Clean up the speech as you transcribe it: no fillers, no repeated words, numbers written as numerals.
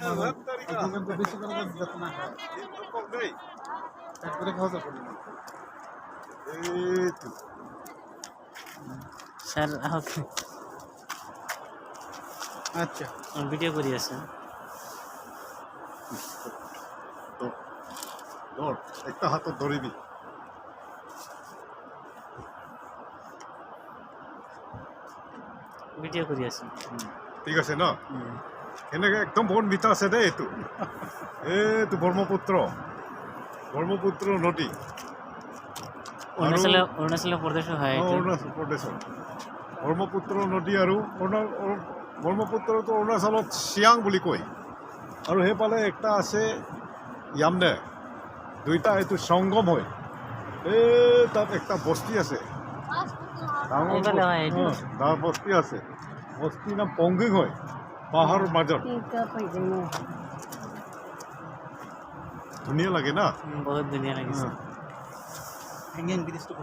কিন্তু বেশি করে যত না খায় একবারে খাওয়া যাবে না। স্যার ওকে আচ্ছা ভিডিও করি আছে ধর একটা হাতত ধরিবি ভিডিও করি আছে ঠিক আছে ন এনেকে একদম বহুত মিঠা আছে দেই এইটো ব্ৰহ্মপুত্ৰ নদী অৰুণাচল প্ৰদেশো হয় এইটো। অৰুণাচল প্ৰদেশত ব্ৰহ্মপুত্ৰ নদী আৰু ব্ৰহ্মপুত্ৰটো অৰুণাচলত চিয়াং বুলি কয় আৰু সেইফালে একটা আছে য়ামনে দুইটা এইটো সংগম হয় তাত একটা বস্তি আছে এইফালে হয় এইটো। ডাঙৰ বস্তি আছে বস্তিৰ নাম পংগিং হয় পাহাৰৰ মাজত ধুনীয়া লাগে না বহুত ধুনীয়া লাগিছে হ্যাঙ্গিং ব্ৰিজটো